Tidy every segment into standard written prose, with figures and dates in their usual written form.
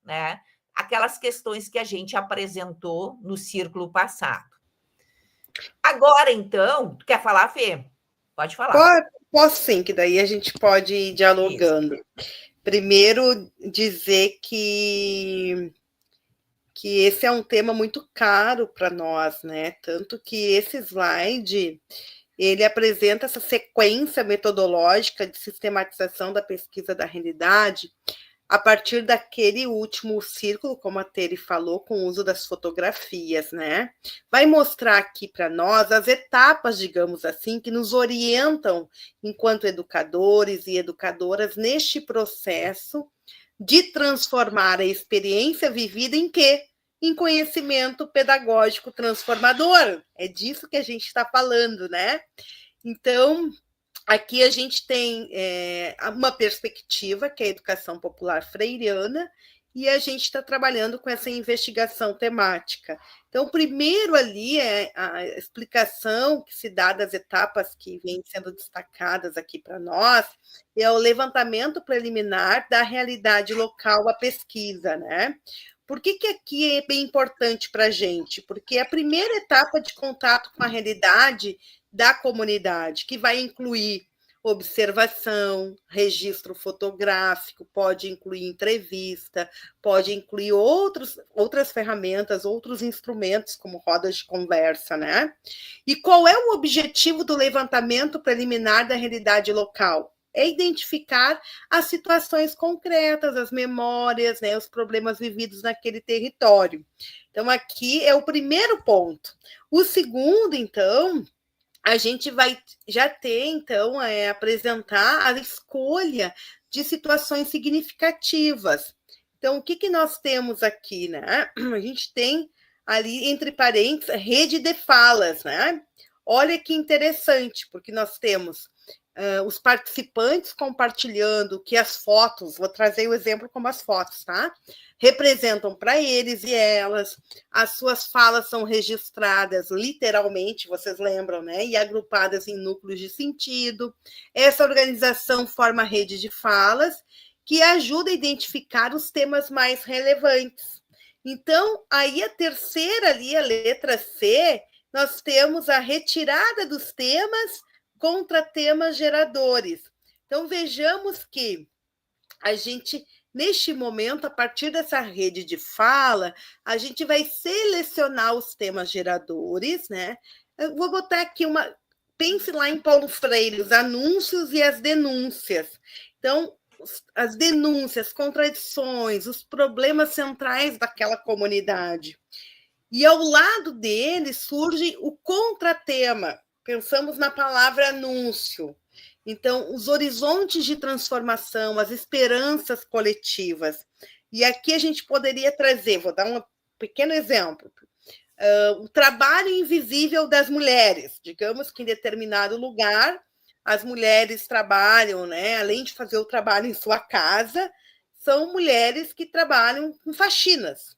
né? Aquelas questões que a gente apresentou no círculo passado. Agora, então, tu quer falar, Fê? Pode falar. Posso sim, que daí a gente pode ir dialogando. Isso. Primeiro, dizer que esse é um tema muito caro para nós, né? Tanto que esse slide ele apresenta essa sequência metodológica de sistematização da pesquisa da realidade a partir daquele último círculo, como a Tere falou, com o uso das fotografias, né? Vai mostrar aqui para nós as etapas, digamos assim, que nos orientam enquanto educadores e educadoras neste processo de transformar a experiência vivida em quê? Em conhecimento pedagógico transformador. É disso que a gente está falando, né? Então, aqui a gente tem uma perspectiva, que é a educação popular freiriana, e a gente está trabalhando com essa investigação temática. Então, primeiro ali é a explicação que se dá das etapas que vêm sendo destacadas aqui para nós, é o levantamento preliminar da realidade local à pesquisa, né? Por que aqui é bem importante para a gente? Porque é a primeira etapa de contato com a realidade da comunidade, que vai incluir observação, registro fotográfico, pode incluir entrevista, pode incluir outras ferramentas, outros instrumentos, como rodas de conversa, né? E qual é o objetivo do levantamento preliminar da realidade local? É identificar as situações concretas, as memórias, né, os problemas vividos naquele território. Então, aqui é o primeiro ponto. O segundo, então, a gente vai já ter, então, apresentar a escolha de situações significativas. Então, o que nós temos aqui, né? A gente tem ali, entre parênteses, rede de falas, né? Olha que interessante, porque nós temos os participantes compartilhando que as fotos, vou trazer o exemplo como as fotos, tá? Representam para eles e elas, as suas falas são registradas literalmente, vocês lembram, né? E agrupadas em núcleos de sentido. Essa organização forma rede de falas que ajuda a identificar os temas mais relevantes. Então, aí a terceira ali, a letra C, nós temos a retirada dos temas contra temas geradores. Então, vejamos que a gente, neste momento, a partir dessa rede de fala, a gente vai selecionar os temas geradores, né? Eu vou botar aqui uma. Pense lá em Paulo Freire, os anúncios e as denúncias. Então, as denúncias, contradições, os problemas centrais daquela comunidade. E ao lado dele surge o contratema. Pensamos na palavra anúncio. Então, os horizontes de transformação, as esperanças coletivas. E aqui a gente poderia trazer, vou dar um pequeno exemplo, o trabalho invisível das mulheres. Digamos que em determinado lugar, as mulheres trabalham, né? Além de fazer o trabalho em sua casa, são mulheres que trabalham com faxinas.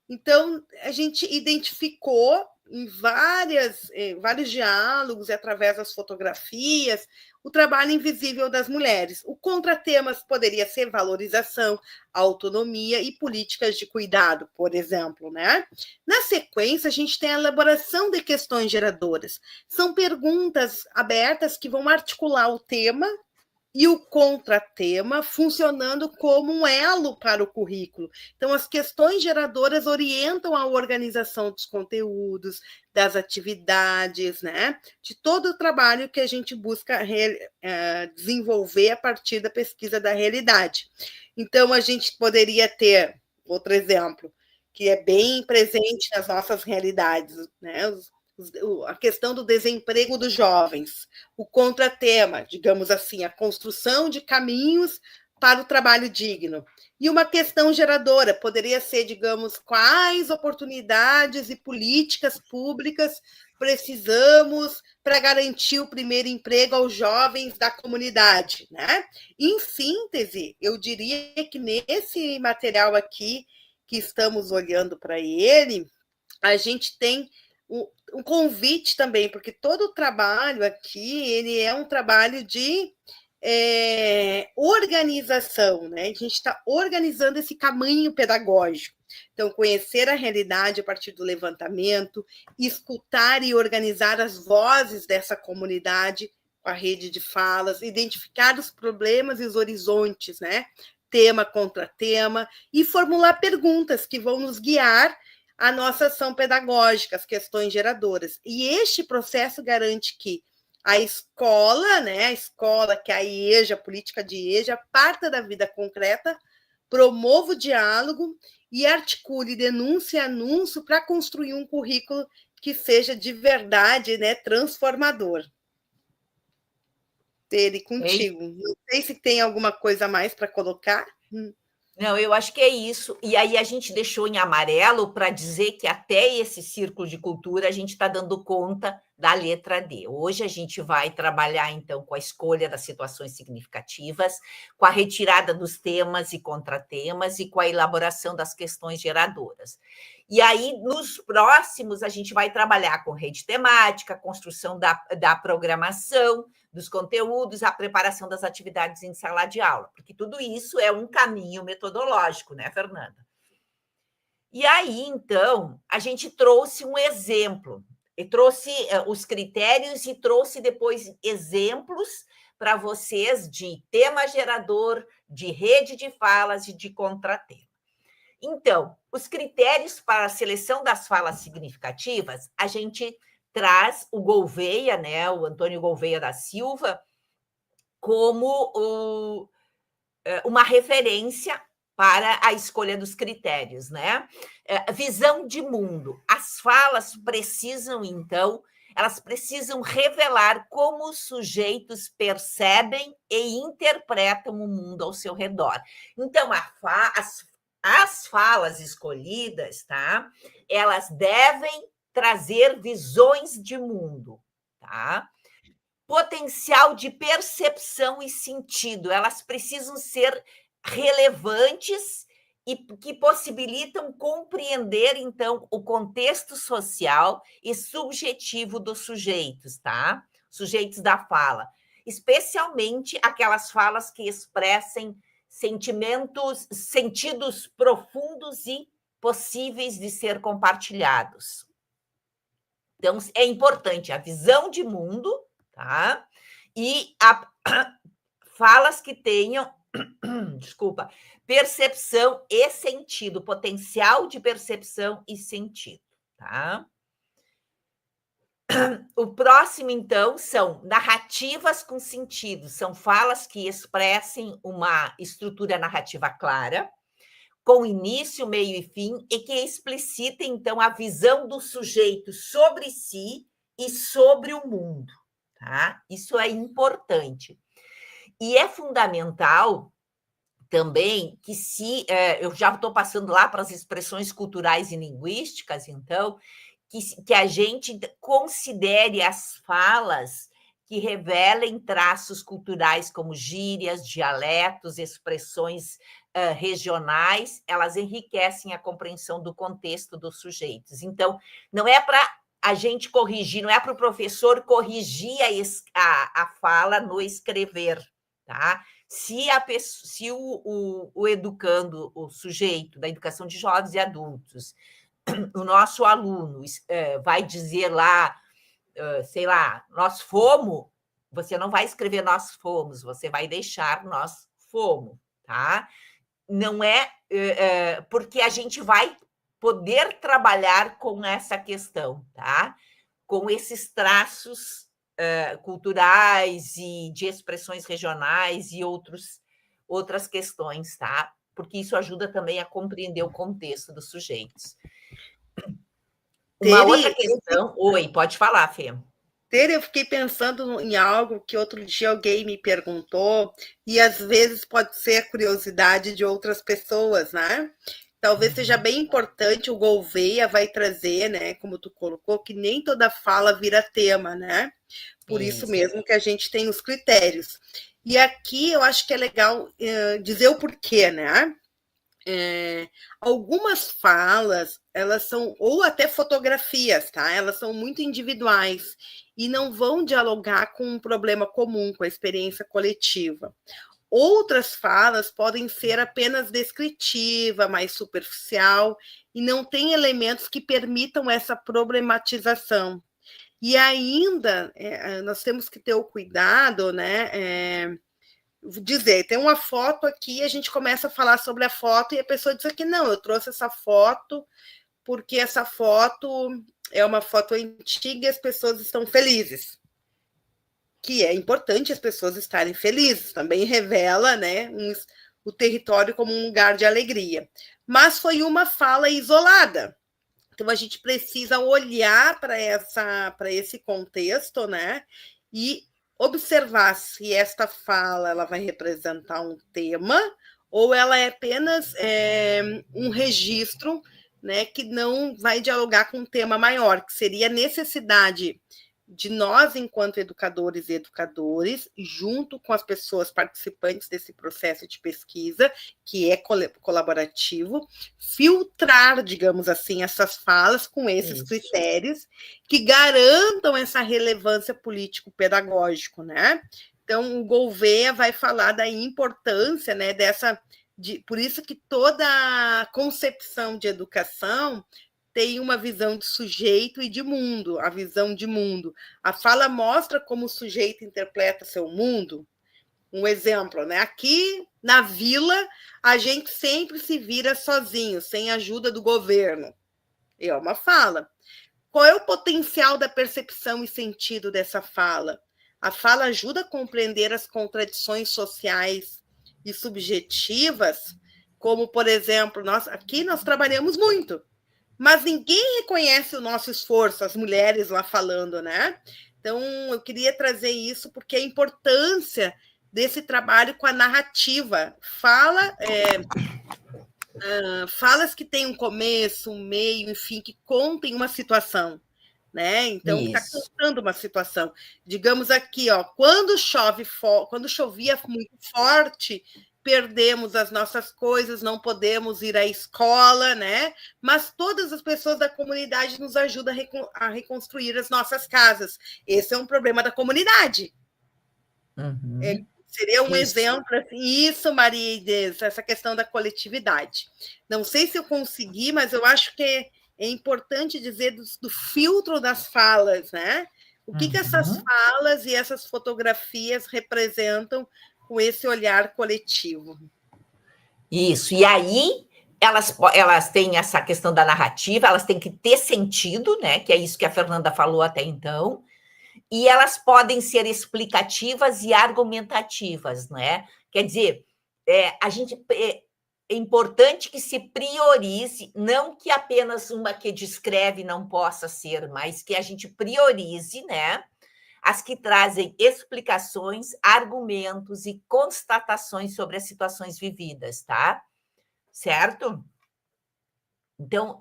Então, a gente identificou em vários diálogos e através das fotografias o trabalho invisível das mulheres. O contratemas poderia ser valorização, autonomia e políticas de cuidado, por exemplo, né? Na sequência, a gente tem a elaboração de questões geradoras. São perguntas abertas que vão articular o tema e o contratema funcionando como um elo para o currículo. Então, as questões geradoras orientam a organização dos conteúdos, das atividades, né? De todo o trabalho que a gente busca desenvolver a partir da pesquisa da realidade. Então, a gente poderia ter outro exemplo, que é bem presente nas nossas realidades, né? A questão do desemprego dos jovens, o contratema, digamos assim, a construção de caminhos para o trabalho digno. E uma questão geradora poderia ser, digamos, quais oportunidades e políticas públicas precisamos para garantir o primeiro emprego aos jovens da comunidade, né? Em síntese, eu diria que nesse material aqui que estamos olhando para ele, a gente tem um convite também, porque todo o trabalho aqui, ele é um trabalho de organização, né? A gente está organizando esse caminho pedagógico. Então, conhecer a realidade a partir do levantamento, escutar e organizar as vozes dessa comunidade com a rede de falas, identificar os problemas e os horizontes, né? Tema contra tema, e formular perguntas que vão nos guiar a nossa ação pedagógica, as questões geradoras. E este processo garante que a escola, né, a escola, que é a IEJA, a política de IEJA, parta da vida concreta, promova o diálogo e articule denúncia e anúncio para construir um currículo que seja de verdade, né, transformador. Tere, contigo. Não sei se tem alguma coisa a mais para colocar. Não, eu acho que é isso. E aí a gente deixou em amarelo para dizer que até esse círculo de cultura a gente está dando conta da letra D. Hoje a gente vai trabalhar, então, com a escolha das situações significativas, com a retirada dos temas e contratemas e com a elaboração das questões geradoras. E aí, nos próximos, a gente vai trabalhar com rede temática, construção da programação, dos conteúdos, a preparação das atividades em sala de aula, porque tudo isso é um caminho metodológico, né, Fernanda? E aí, então, a gente trouxe um exemplo, e trouxe os critérios e trouxe depois exemplos para vocês de tema gerador, de rede de falas e de contratema. Então, os critérios para a seleção das falas significativas, a gente traz o Gouveia, né, o Antônio Gouveia da Silva, como uma referência para a escolha dos critérios, né? Visão de mundo. As falas precisam, então, elas precisam revelar como os sujeitos percebem e interpretam o mundo ao seu redor. Então, as falas escolhidas, tá? Elas devem trazer visões de mundo, tá? Potencial de percepção e sentido, elas precisam ser relevantes e que possibilitam compreender, então, o contexto social e subjetivo dos sujeitos, tá? Sujeitos da fala, especialmente aquelas falas que expressem sentidos profundos e possíveis de ser compartilhados. Então, é importante a visão de mundo, tá? E falas que tenham, desculpa, percepção e sentido, potencial de percepção e sentido, tá? O próximo, então, são narrativas com sentido, são falas que expressem uma estrutura narrativa clara, com início, meio e fim, e que explicitem, então, a visão do sujeito sobre si e sobre o mundo, tá? Isso é importante. E é fundamental também que eu já estou passando lá para as expressões culturais e linguísticas, então, que a gente considere as falas que revelem traços culturais como gírias, dialetos, expressões regionais, elas enriquecem a compreensão do contexto dos sujeitos. Então, não é para a gente corrigir, não é para o professor corrigir a fala no escrever, tá? Se o educando, o sujeito da educação de jovens e adultos, o nosso aluno vai dizer lá, sei lá, nós fomos, você não vai escrever nós fomos, você vai deixar nós fomos, tá? Não é porque a gente vai poder trabalhar com essa questão, tá? Com esses traços culturais e de expressões regionais e outras questões, tá? Porque isso ajuda também a compreender o contexto dos sujeitos. Uma outra questão... Oi, pode falar, Fê. Eu fiquei pensando em algo que outro dia alguém me perguntou, e às vezes pode ser a curiosidade de outras pessoas, né? Talvez seja bem importante, o Gouveia vai trazer, né? Como tu colocou, que nem toda fala vira tema, né? Por isso mesmo que a gente tem os critérios. E aqui eu acho que é legal dizer o porquê, né? algumas falas, elas são, ou até fotografias, tá? Elas são muito individuais e não vão dialogar com um problema comum, com a experiência coletiva. Outras falas podem ser apenas descritiva, mais superficial, e não tem elementos que permitam essa problematização. E ainda nós temos que ter o cuidado, né? Dizer, tem uma foto aqui, a gente começa a falar sobre a foto e a pessoa diz que não, eu trouxe essa foto porque essa foto é uma foto antiga e as pessoas estão felizes. Que é importante as pessoas estarem felizes, também revela, né, o território como um lugar de alegria. Mas foi uma fala isolada. Então a gente precisa olhar para esse contexto, né, e observar se esta fala ela vai representar um tema ou ela é apenas um registro, né, que não vai dialogar com um tema maior, que seria a necessidade de nós, enquanto educadores e educadores, junto com as pessoas participantes desse processo de pesquisa, que é colaborativo, filtrar, digamos assim, essas falas com esses critérios que garantam essa relevância político-pedagógico, né? Então, o Gouveia vai falar da importância, né, por isso que toda a concepção de educação tem uma visão de sujeito e de mundo, a visão de mundo. A fala mostra como o sujeito interpreta seu mundo. Um exemplo, né? Aqui na vila, a gente sempre se vira sozinho, sem ajuda do governo. É uma fala. Qual é o potencial da percepção e sentido dessa fala? A fala ajuda a compreender as contradições sociais e subjetivas, como, por exemplo, aqui nós trabalhamos muito, mas ninguém reconhece o nosso esforço, as mulheres lá falando, né? Então, eu queria trazer isso porque a importância desse trabalho com a narrativa. Falas que têm um começo, um meio, enfim, que contem uma situação, né? Então, está contando uma situação. Digamos aqui, ó, quando chovia muito forte, perdemos as nossas coisas, não podemos ir à escola, né? Mas todas as pessoas da comunidade nos ajudam a reconstruir as nossas casas. Esse é um problema da comunidade. Uhum. Seria um exemplo, assim, isso, Maria Inês, essa questão da coletividade. Não sei se eu consegui, mas eu acho que é importante dizer do filtro das falas, né? O que essas falas e essas fotografias representam com esse olhar coletivo. Isso, e aí elas têm essa questão da narrativa, elas têm que ter sentido, né? Que é isso que a Fernanda falou até então, e elas podem ser explicativas e argumentativas, né? Quer dizer, é importante que se priorize, não que apenas uma que descreve não possa ser, mas que a gente priorize, né? As que trazem explicações, argumentos e constatações sobre as situações vividas, tá? Certo? Então,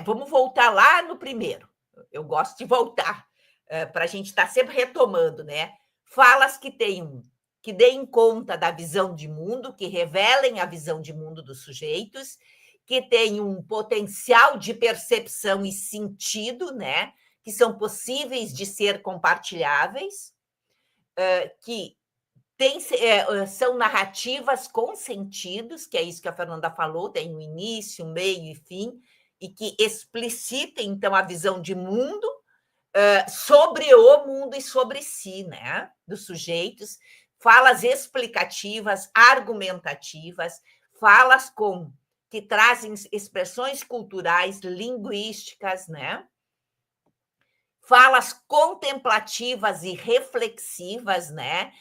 vamos voltar lá no primeiro. Eu gosto de voltar para a gente estar sempre retomando, né? Falas que deem conta da visão de mundo, que revelem a visão de mundo dos sujeitos, que tenham um potencial de percepção e sentido, né? Que são possíveis de ser compartilháveis, que são narrativas com sentidos, que é isso que a Fernanda falou, tem um início, um meio e fim, e que explicitem, então, a visão de mundo sobre o mundo e sobre si, né? Dos sujeitos, falas explicativas, argumentativas, falas que trazem expressões culturais, linguísticas, né? Falas contemplativas e reflexivas, né?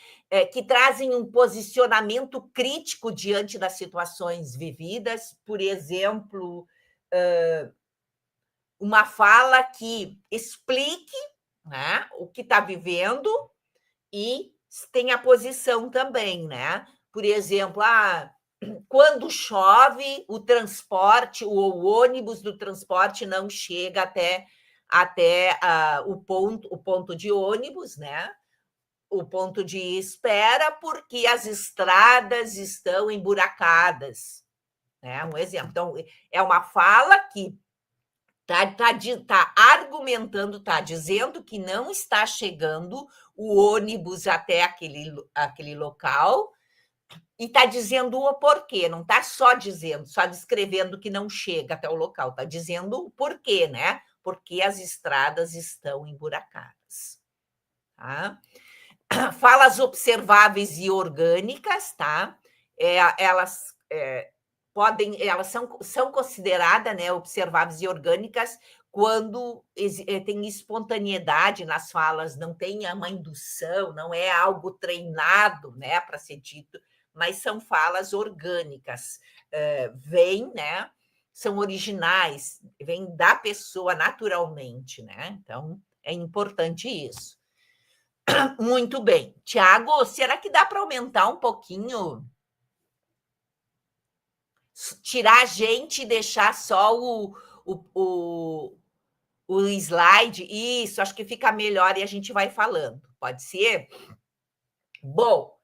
Que trazem um posicionamento crítico diante das situações vividas. Por exemplo, uma fala que explique, né, o que está vivendo e tem a posição também, né? Por exemplo, quando chove, o transporte, o ônibus do transporte não chega até o ponto de ônibus, né? O ponto de espera, porque as estradas estão emburacadas, né? Um exemplo. Então, é uma fala que está argumentando, está dizendo que não está chegando o ônibus até aquele local e está dizendo o porquê, não está só descrevendo que não chega até o local, está dizendo o porquê, né? Porque as estradas estão emburacadas. Tá? Falas observáveis e orgânicas, tá? Elas são consideradas, né, observáveis e orgânicas quando tem espontaneidade nas falas, não tem uma indução, não é algo treinado, né, para ser dito, mas são falas orgânicas, vêm, né, são originais, vêm da pessoa naturalmente, né? Então, é importante isso. Muito bem. Tiago, será que dá para aumentar um pouquinho? Tirar a gente e deixar só o slide? Isso, acho que fica melhor e a gente vai falando. Pode ser? Bom,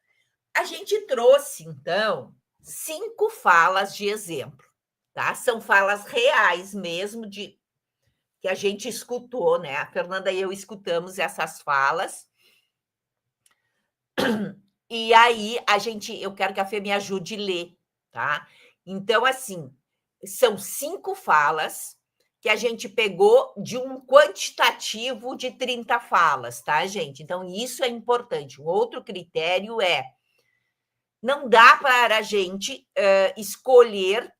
a gente trouxe, então, 5 falas de exemplo, tá? São falas reais mesmo, que a gente escutou, né? A Fernanda e eu escutamos essas falas. E aí, eu quero que a Fê me ajude a ler, tá? Então, assim, são 5 falas que a gente pegou de um quantitativo de 30 falas, tá, gente? Então, isso é importante. Um outro critério não dá para a gente escolher,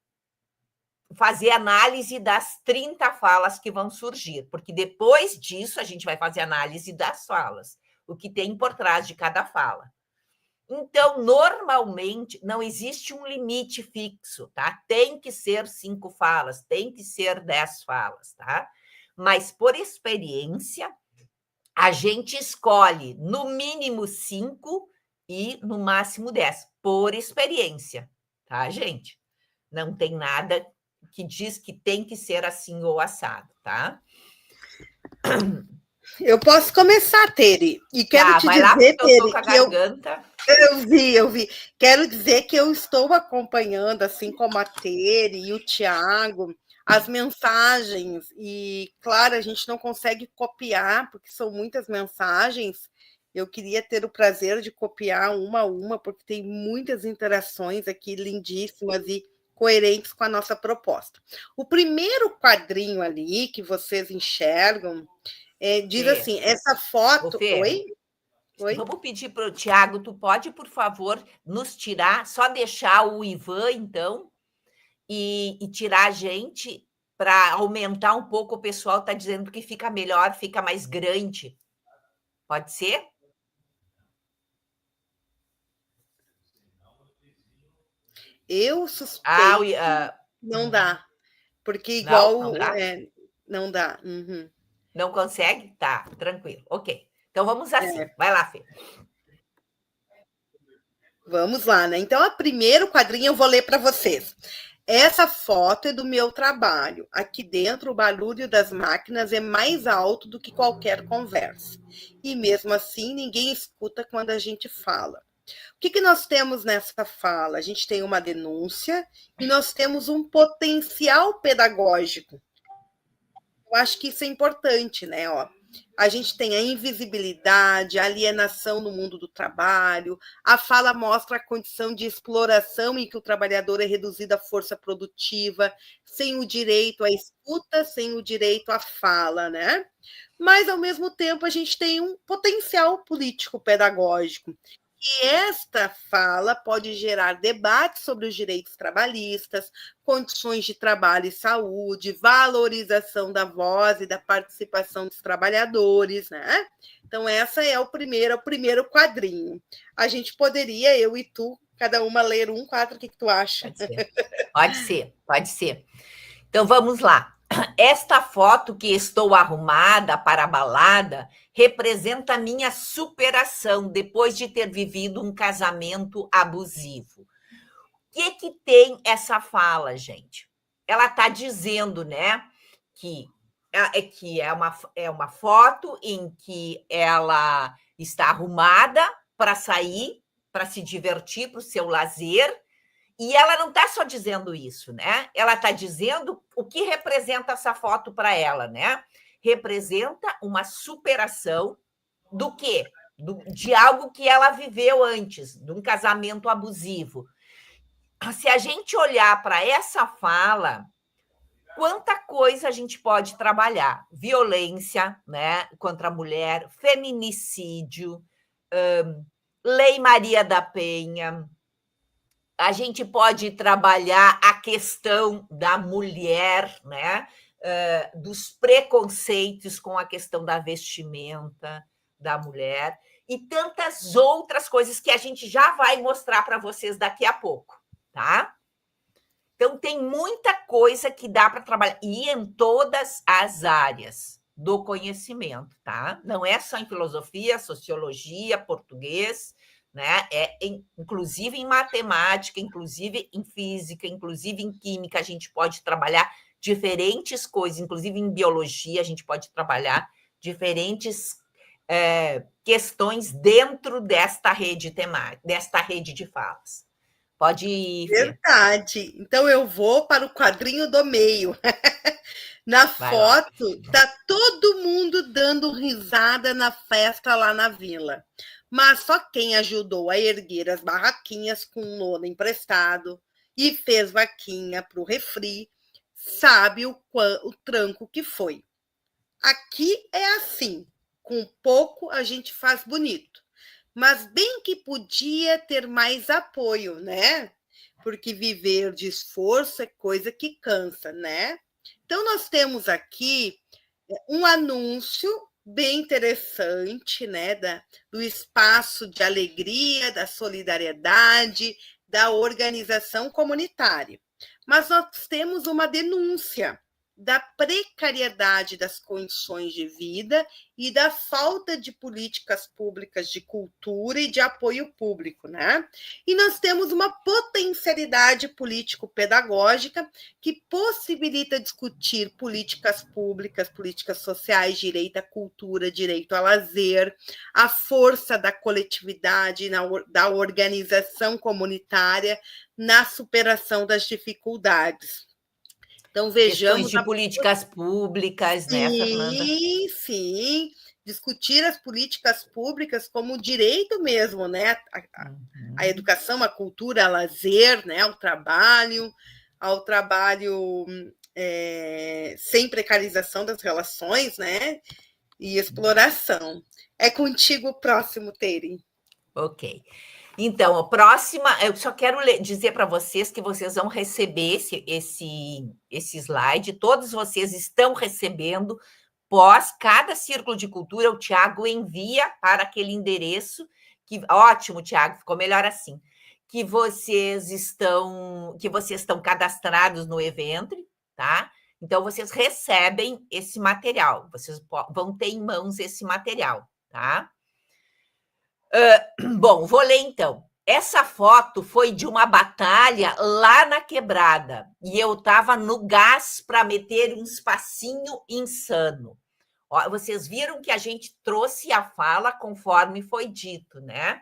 fazer análise das 30 falas que vão surgir, porque depois disso a gente vai fazer análise das falas, o que tem por trás de cada fala. Então, normalmente, não existe um limite fixo, tá? Tem que ser 5 falas, tem que ser 10 falas, tá? Mas, por experiência, a gente escolhe no mínimo 5 e no máximo 10, por experiência, tá, gente? Não tem nada que diz que tem que ser assim ou assado, tá? Eu posso começar, Tere, e quero te vai lá, dizer, porque eu tô Tere, com a que garganta. Eu vi. Quero dizer que eu estou acompanhando, assim como a Tere e o Tiago, as mensagens. E, claro, a gente não consegue copiar, porque são muitas mensagens. Eu queria ter o prazer de copiar uma a uma, porque tem muitas interações aqui lindíssimas e coerentes com a nossa proposta. O primeiro quadrinho ali que vocês enxergam diz Fê, assim: essa foto. Fê, Oi? Oi? vamos pedir para o Tiago, tu pode, por favor, nos tirar, só deixar o Ivan, então, e tirar a gente para aumentar um pouco. O pessoal está dizendo que fica melhor, fica mais grande. Pode ser? Eu suspeito não dá, porque igual não dá? não dá. Uhum. Não consegue? Tá, tranquilo. Ok. Então vamos assim. Vai lá, Fê. Vamos lá, né? Então, o primeiro quadrinho eu vou ler para vocês. Essa foto é do meu trabalho. Aqui dentro, o barulho das máquinas é mais alto do que qualquer conversa. E mesmo assim, ninguém escuta quando a gente fala. O que nós temos nessa fala? A gente tem uma denúncia e nós temos um potencial pedagógico. Eu acho que isso é importante, né? Ó, a gente tem a invisibilidade, a alienação no mundo do trabalho, a fala mostra a condição de exploração em que o trabalhador é reduzido à força produtiva, sem o direito à escuta, sem o direito à fala, né? Mas, ao mesmo tempo, a gente tem um potencial político-pedagógico. E esta fala pode gerar debate sobre os direitos trabalhistas, condições de trabalho e saúde, valorização da voz e da participação dos trabalhadores, né? Então, essa é o primeiro quadrinho. A gente poderia, eu e tu, cada uma ler um quadro, o que tu acha? Pode ser. Então, vamos lá. Esta foto que estou arrumada para a balada representa a minha superação depois de ter vivido um casamento abusivo. O que tem essa fala, gente? Ela está dizendo, né, que é uma foto em que ela está arrumada para sair, para se divertir, para o seu lazer, E ela não está só dizendo isso, né? Ela está dizendo o que representa essa foto para ela, né? Representa uma superação do quê? De algo que ela viveu antes, de um casamento abusivo. Se a gente olhar para essa fala, quanta coisa a gente pode trabalhar? Violência, né, contra a mulher, feminicídio, Lei Maria da Penha. A gente pode trabalhar a questão da mulher, né, dos preconceitos com a questão da vestimenta da mulher e tantas outras coisas que a gente já vai mostrar para vocês daqui a pouco, tá? Então, tem muita coisa que dá para trabalhar, e em todas as áreas do conhecimento, tá? Não é só em filosofia, sociologia, português, né? Inclusive em matemática, inclusive em física, inclusive em química, a gente pode trabalhar diferentes coisas, inclusive em biologia, a gente pode trabalhar diferentes questões dentro desta rede temática, desta rede de falas. Pode ir, Fê. Verdade. Então eu vou para o quadrinho do meio. Na foto, tá todo mundo dando risada na festa lá na vila. Mas só quem ajudou a erguer as barraquinhas com lona emprestado e fez vaquinha para o refri, sabe o tranco que foi. Aqui é assim, com pouco a gente faz bonito. Mas bem que podia ter mais apoio, né? Porque viver de esforço é coisa que cansa, né? Então, nós temos aqui um anúncio bem interessante, né? Do espaço de alegria, da solidariedade, da organização comunitária. Mas nós temos uma denúncia da precariedade das condições de vida e da falta de políticas públicas de cultura e de apoio público, né? E nós temos uma potencialidade político-pedagógica que possibilita discutir políticas públicas, políticas sociais, direito à cultura, direito a lazer, a força da coletividade, da organização comunitária na superação das dificuldades. Então, vejamos. Questões de políticas públicas, né, Fernanda? Sim. Discutir as políticas públicas como direito mesmo, né? A educação, a cultura, a lazer, né? Ao trabalho sem precarização das relações, né? E exploração. É contigo o próximo, Tere. Ok. Então, a próxima, eu só quero dizer para vocês que vocês vão receber esse slide, todos vocês estão recebendo, pós cada círculo de cultura, o Tiago envia para aquele endereço, ótimo, Tiago, ficou melhor assim, que vocês estão cadastrados no evento, tá? Então, vocês recebem esse material, vocês vão ter em mãos esse material, tá? Bom, vou ler então. Essa foto foi de uma batalha lá na quebrada e eu estava no gás para meter um espacinho insano. Ó, vocês viram que a gente trouxe a fala conforme foi dito, né?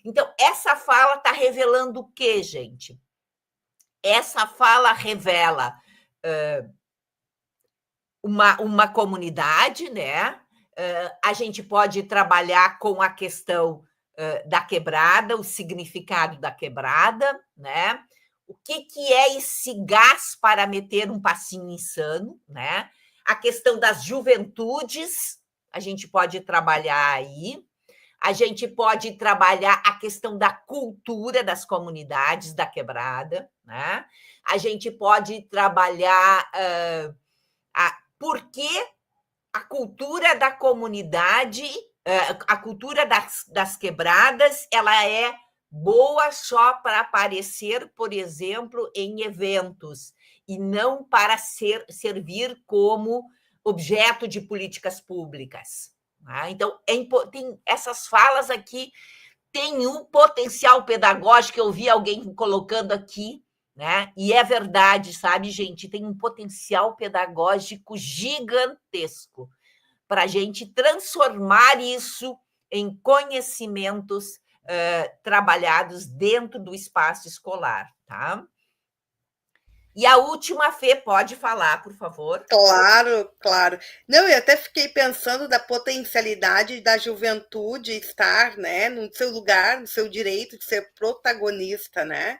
Então, essa fala está revelando o quê, gente? Essa fala revela uma comunidade, né? A gente pode trabalhar com a questão da quebrada, o significado da quebrada, né? O que é esse gás para meter um passinho insano, né? A questão das juventudes, a gente pode trabalhar aí. A gente pode trabalhar a questão da cultura das comunidades da quebrada, né? A gente pode trabalhar por que a cultura da comunidade, a cultura das quebradas, ela é boa só para aparecer, por exemplo, em eventos, e não para servir como objeto de políticas públicas. Tá? Então, tem essas falas aqui têm um potencial pedagógico, eu vi alguém colocando aqui, né? E é verdade, sabe, gente? Tem um potencial pedagógico gigantesco para a gente transformar isso em conhecimentos trabalhados dentro do espaço escolar, tá? E a última, Fê, pode falar, por favor. Claro, claro. Não, eu até fiquei pensando da potencialidade da juventude estar, né, no seu lugar, no seu direito de ser protagonista, né?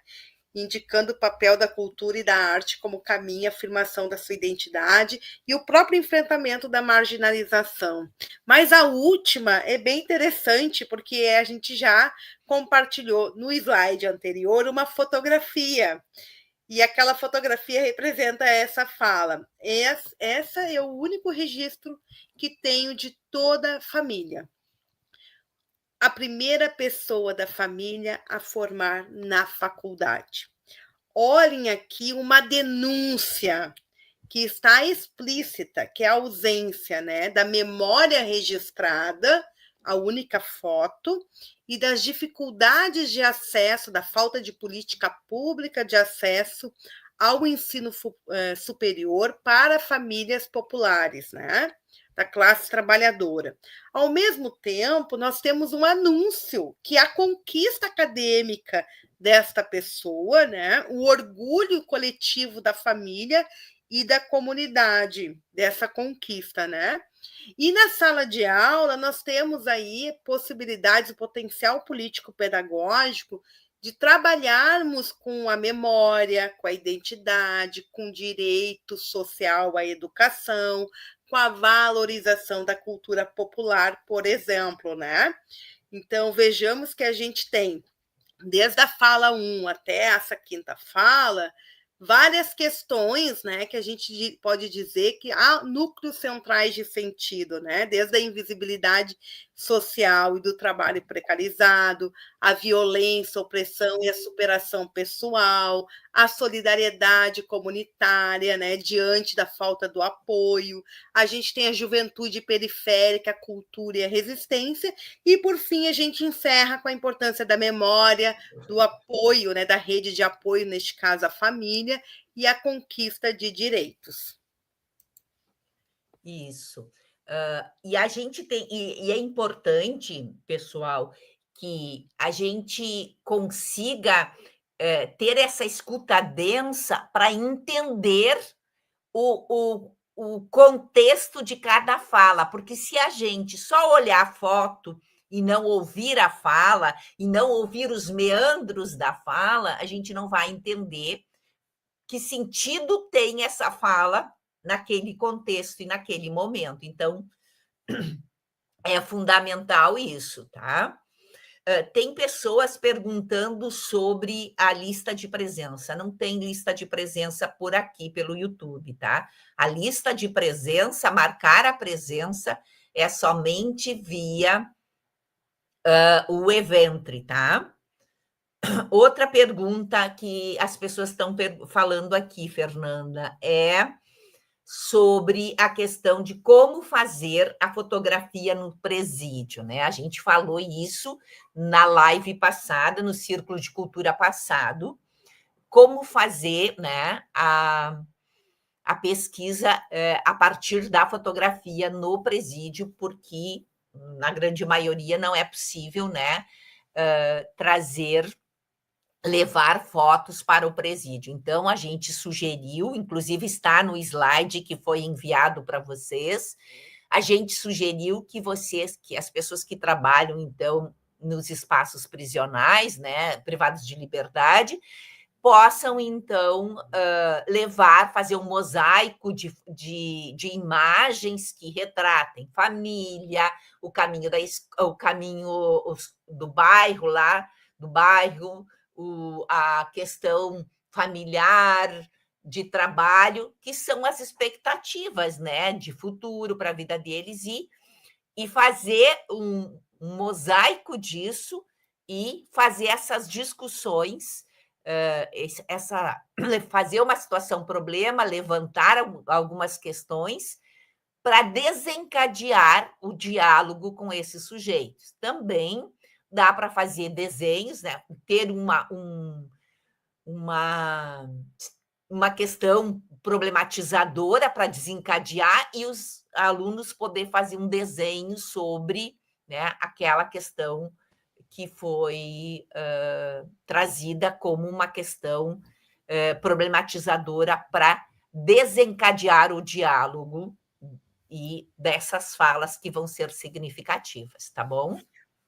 Indicando o papel da cultura e da arte como caminho e afirmação da sua identidade e o próprio enfrentamento da marginalização. Mas a última é bem interessante, porque a gente já compartilhou no slide anterior uma fotografia. E aquela fotografia representa essa fala. Essa é o único registro que tenho de toda a família. A primeira pessoa da família a formar na faculdade. Olhem aqui uma denúncia que está explícita, que é a ausência, né, da memória registrada, a única foto, e das dificuldades de acesso, da falta de política pública de acesso ao ensino superior para famílias populares, né, da classe trabalhadora. Ao mesmo tempo, nós temos um anúncio que a conquista acadêmica desta pessoa, né, o orgulho coletivo da família e da comunidade dessa conquista, né? E na sala de aula nós temos aí possibilidades, o potencial político-pedagógico de trabalharmos com a memória, com a identidade, com o direito social à educação, com a valorização da cultura popular, por exemplo, né? Então, vejamos que a gente tem, desde a fala 1 até essa quinta fala, várias questões, né, que a gente pode dizer que há núcleos centrais de sentido, né, desde a invisibilidade social e do trabalho precarizado, a violência, a opressão e a superação pessoal, a solidariedade comunitária, né, diante da falta do apoio. A gente tem a juventude periférica, a cultura e a resistência, e por fim a gente encerra com a importância da memória, do apoio, né, da rede de apoio, neste caso a família, e a conquista de direitos. Isso. E a gente tem, e é importante, pessoal, que a gente consiga ter essa escuta densa para entender o contexto de cada fala, porque se a gente só olhar a foto e não ouvir a fala, e não ouvir os meandros da fala, a gente não vai entender que sentido tem essa fala naquele contexto e naquele momento. Então, é fundamental isso, tá? Tem pessoas perguntando sobre a lista de presença. Não tem lista de presença por aqui, pelo YouTube, tá? A lista de presença, marcar a presença, é somente via o Eventre, tá? Outra pergunta que as pessoas estão falando aqui, Fernanda, é sobre a questão de como fazer a fotografia no presídio, né? A gente falou isso na live passada, no Círculo de Cultura passado, como fazer, né, a pesquisa a partir da fotografia no presídio, porque na grande maioria não é possível, né, levar fotos para o presídio. Então, a gente sugeriu, inclusive está no slide que foi enviado para vocês, a gente sugeriu que as pessoas que trabalham, então, nos espaços prisionais, né, privados de liberdade, possam, então, fazer um mosaico de imagens que retratem família, o caminho do bairro lá, do bairro, a questão familiar, de trabalho, que são as expectativas, né, de futuro para a vida deles, e fazer um mosaico disso e fazer essas discussões, fazer uma situação problema, levantar algumas questões para desencadear o diálogo com esses sujeitos. Também dá para fazer desenhos, né? Ter uma questão problematizadora para desencadear e os alunos poder fazer um desenho sobre, né, aquela questão que foi trazida como uma questão problematizadora para desencadear o diálogo e dessas falas que vão ser significativas, tá bom?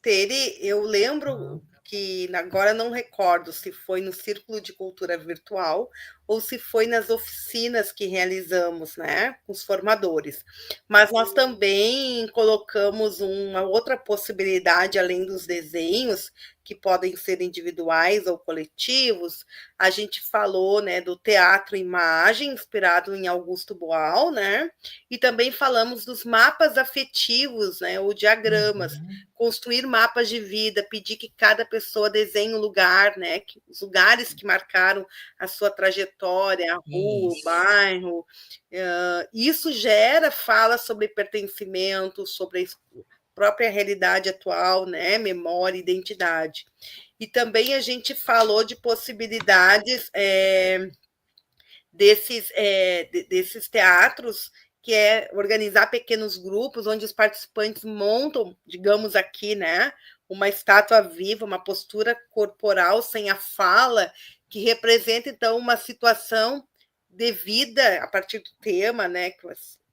Tere, eu lembro que agora não recordo se foi no Círculo de Cultura Virtual ou se foi nas oficinas que realizamos, né, com os formadores. Mas nós também colocamos uma outra possibilidade, além dos desenhos, que podem ser individuais ou coletivos. A gente falou, né, do teatro imagem, inspirado em Augusto Boal, né, e também falamos dos mapas afetivos, né, ou diagramas, construir mapas de vida, pedir que cada pessoa desenhe um lugar, né, os lugares que marcaram a sua trajetória, a rua, o bairro. Isso gera fala sobre pertencimento, sobre a própria realidade atual, né, memória, identidade. E também a gente falou de possibilidades desses teatros, que é organizar pequenos grupos onde os participantes montam, digamos aqui, né, uma estátua viva, uma postura corporal sem a fala, que representa, então, uma situação de vida a partir do tema, né, que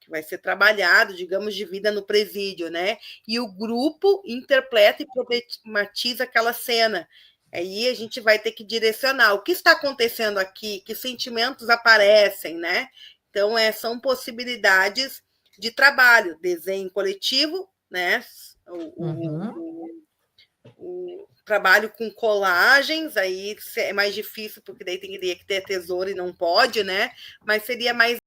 vai ser trabalhado, digamos, de vida no presídio, né? E o grupo interpreta e problematiza aquela cena. Aí a gente vai ter que direcionar o que está acontecendo aqui, que sentimentos aparecem, né? Então, são possibilidades de trabalho, desenho coletivo, né? O trabalho com colagens, aí é mais difícil, porque daí teria que ter tesoura e não pode, né? Mas seria mais